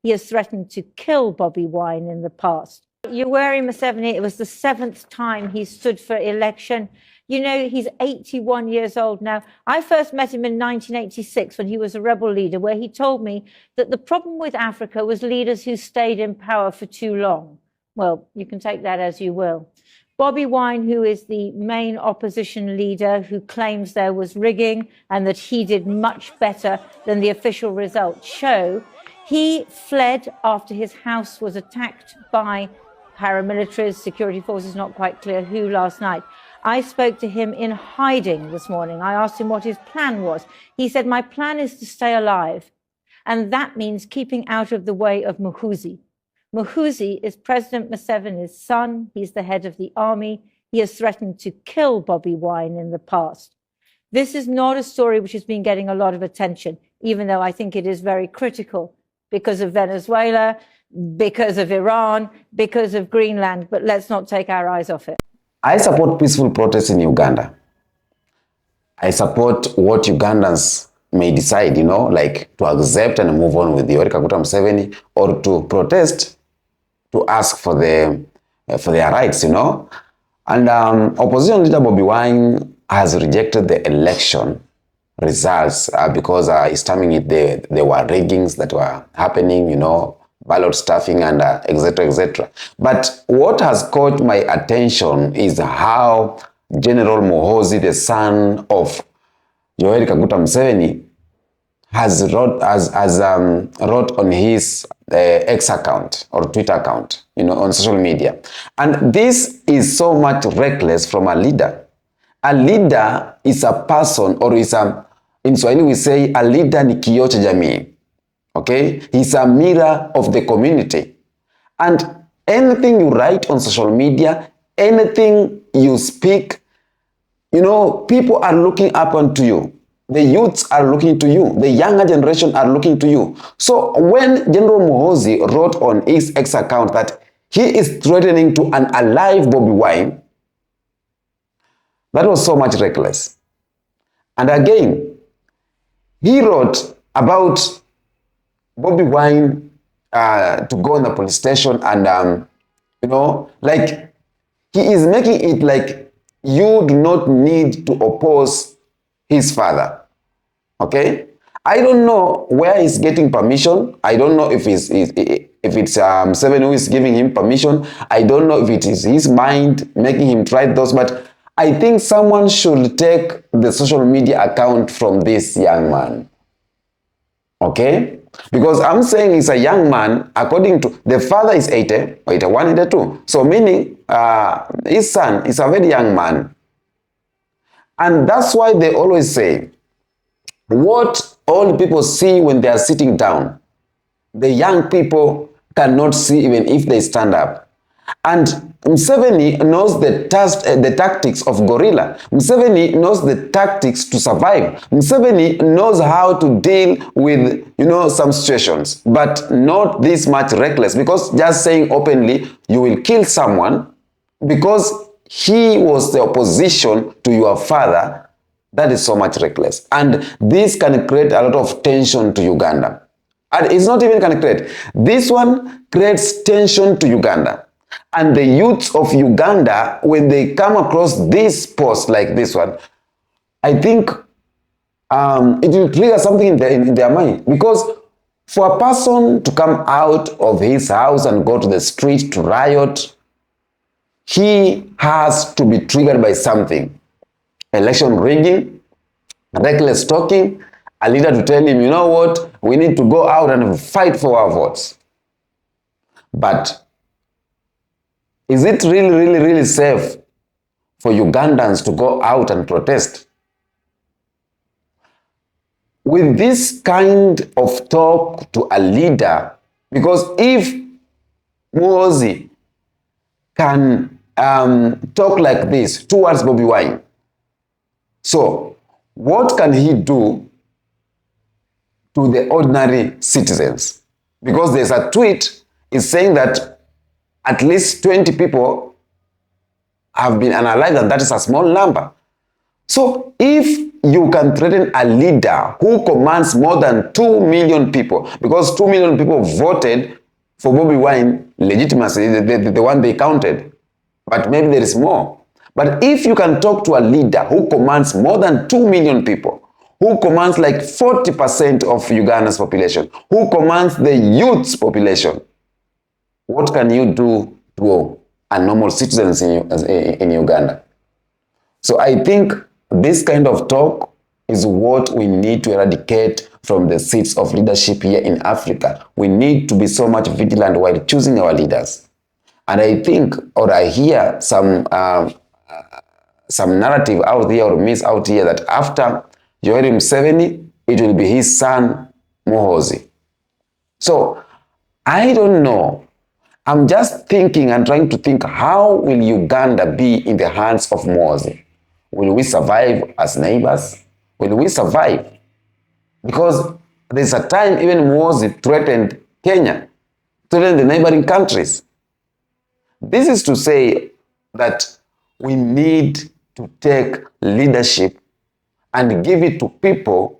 He has threatened to kill Bobi Wine in the past. Yoweri Museveni, it was the 7th time he stood for election. You know, he's 81 years old now. I first met him in 1986 when he was a rebel leader, where he told me that the problem with Africa was leaders who stayed in power for too long. Well, you can take that as you will. Bobi Wine, who is the main opposition leader, who claims there was rigging and that he did much better than the official results show, he fled after his house was attacked by paramilitaries, security forces, not quite clear who, last night. I spoke to him in hiding this morning. I asked him what his plan was. He said, my plan is to stay alive. And that means keeping out of the way of Muhoozi. Muhoozi is President Museveni's son. He's the head of the army. He has threatened to kill Bobi Wine in the past. This is not a story which has been getting a lot of attention, even though I think it is very critical because of Venezuela, because of Iran, because of Greenland. But let's not take our eyes off it. I support peaceful protests in Uganda. I support what Ugandans may decide, you know, like to accept and move on with the Yoweri Museveni, or to protest, to ask for their rights, you know. And opposition leader Bobi Wine has rejected the election results because he's terming it there were riggings that were happening, you know, ballot stuffing and etc., etc. But what has caught my attention is how General Muhoozi, the son of Yoweri Museveni, has wrote on his X account or Twitter account, you know, on social media. And this is so much reckless from a leader. A leader is a person, or is a, in Swahili we say, a leader ni kioo cha jamii. Okay? He's a mirror of the community. And anything you write on social media, anything you speak, you know, people are looking up onto you. The youths are looking to you. The younger generation are looking to you. So when General Muhoozi wrote on his X account that he is threatening to unalive Bobi Wine, that was so much reckless. And again, he wrote about Bobi Wine to go in the police station and, you know, like he is making it like you do not need to oppose his father. Okay? I don't know where he's getting permission. I don't know if it's Museveni who is giving him permission. I don't know if it is his mind making him try those, but I think someone should take the social media account from this young man. Okay? Because I'm saying he's a young man, according to the father is 80, 81, 82. So meaning his son is a very young man. And that's why they always say, what all people see when they are sitting down, the young people cannot see even if they stand up. And Museveni knows the tactics of gorilla. Museveni knows the tactics to survive. Museveni knows how to deal with, you know, some situations, but not this much reckless, because just saying openly, you will kill someone because he was the opposition to your father, that is so much reckless. And this can create a lot of tension to Uganda. And it's not even can create. This one creates tension to Uganda. And the youths of Uganda, when they come across this post like this one, I think it will trigger something in their mind. Because for a person to come out of his house and go to the street to riot, he has to be triggered by something. Election rigging, reckless talking, a leader to tell him, you know what, we need to go out and fight for our votes. But is it really safe for Ugandans to go out and protest? With this kind of talk to a leader, because if Muhoozi can talk like this towards Bobi Wine, so what can he do to the ordinary citizens? Because there's a tweet is saying that at least 20 people have been unalived, and that is a small number. So if you can threaten a leader who commands more than 2 million people, because 2 million people voted for Bobi Wine legitimacy, the one they counted, but maybe there is more. But if you can talk to a leader who commands more than 2 million people, who commands like 40% of Uganda's population, who commands the youth's population, what can you do to a normal citizens in Uganda? So I think this kind of talk is what we need to eradicate from the seats of leadership here in Africa. We need to be so much vigilant while choosing our leaders. And I think, or I hear some narrative out there or myths out here that after Yoweri Museveni, it will be his son Muhoozi. So I don't know. I'm just thinking and trying to think, how will Uganda be in the hands of Muhoozi? Will we survive as neighbors? Will we survive? Because there's a time even Muhoozi threatened Kenya, threatened the neighboring countries. This is to say that we need to take leadership and give it to people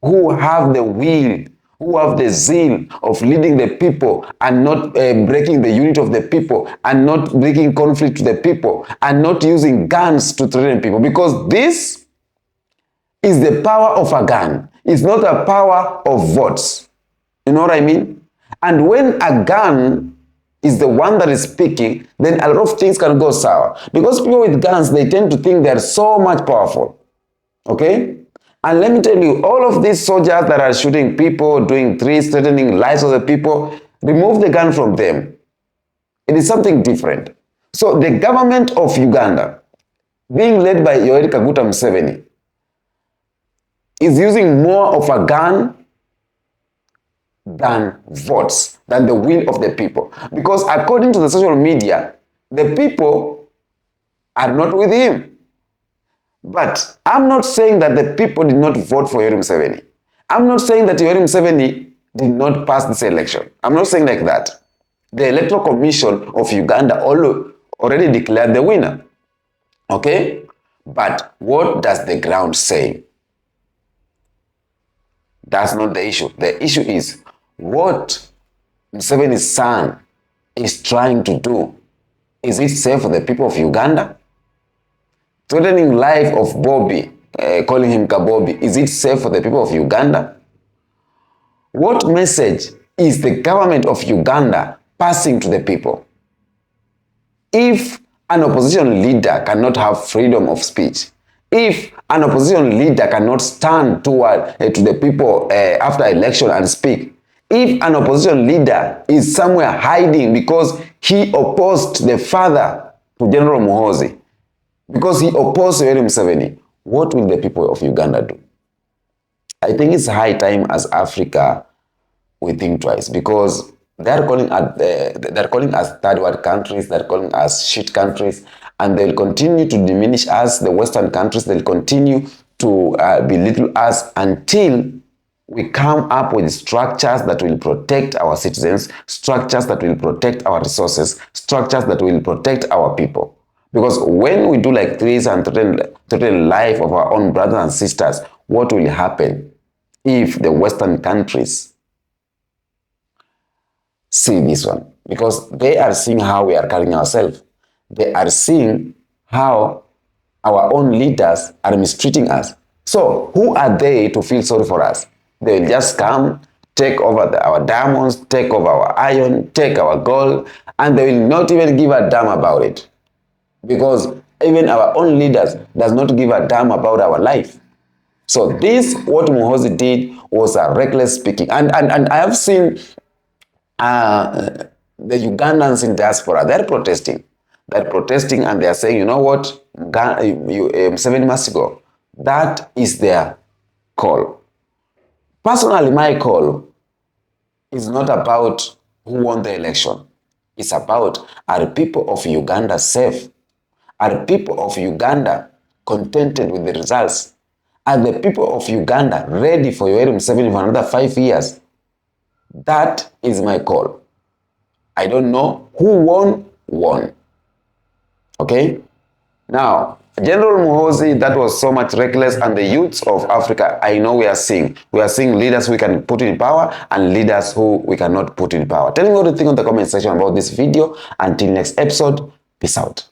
who have the will, who have the zeal of leading the people and not breaking the unity of the people and not bringing conflict to the people and not using guns to threaten people. Because this is the power of a gun. It's not a power of votes. You know what I mean? And when a gun is the one that is speaking, then a lot of things can go sour. Because people with guns, they tend to think they are so much powerful. Okay? And let me tell you, all of these soldiers that are shooting people, doing threats, threatening lives of the people, remove the gun from them. It is something different. So the government of Uganda, being led by Yoweri Kaguta Museveni, is using more of a gun than votes, than the will of the people. Because according to the social media, the people are not with him. But I'm not saying that the people did not vote for Yoweri Museveni. I'm not saying that Yoweri Museveni did not pass this election. I'm not saying like that. The Electoral Commission of Uganda already declared the winner. Okay? But what does the ground say? That's not the issue. The issue is what Museveni's son is trying to do. Is it safe for the people of Uganda? Threatening life of Boby, calling him Kabobi, is it safe for the people of Uganda? What message is the government of Uganda passing to the people? If an opposition leader cannot have freedom of speech, if an opposition leader cannot stand to the people after election and speak, if an opposition leader is somewhere hiding because he opposed the father to General Muhoozi, because he opposed Yoweri Museveni, what will the people of Uganda do? I think it's high time as Africa we think twice, because they're calling us third world countries, they're calling us shit countries, and they'll continue to diminish us, the Western countries. They'll continue to belittle us until we come up with structures that will protect our citizens, structures that will protect our resources, structures that will protect our people. Because when we do like this and threaten life of our own brothers and sisters, what will happen if the Western countries see this one? Because they are seeing how we are carrying ourselves. They are seeing how our own leaders are mistreating us. So who are they to feel sorry for us? They will just come, take over our diamonds, take over our iron, take our gold, and they will not even give a damn about it. Because even our own leaders does not give a damn about our life. So this, what Muhoozi did, was a reckless speaking. And I have seen the Ugandans in diaspora, they're protesting. They're protesting and they're saying, you know what, Museveni must go. That is their call. Personally, my call is not about who won the election. It's about, are people of Uganda safe? Are people of Uganda contented with the results? Are the people of Uganda ready for Yoweri Museveni for another 5 years? That is my call. I don't know who won. Okay? Now, General Muhoozi, that was so much reckless, and the youths of Africa, I know we are seeing leaders we can put in power and leaders who we cannot put in power. Tell me what you think on the comment section about this video. Until next episode, peace out.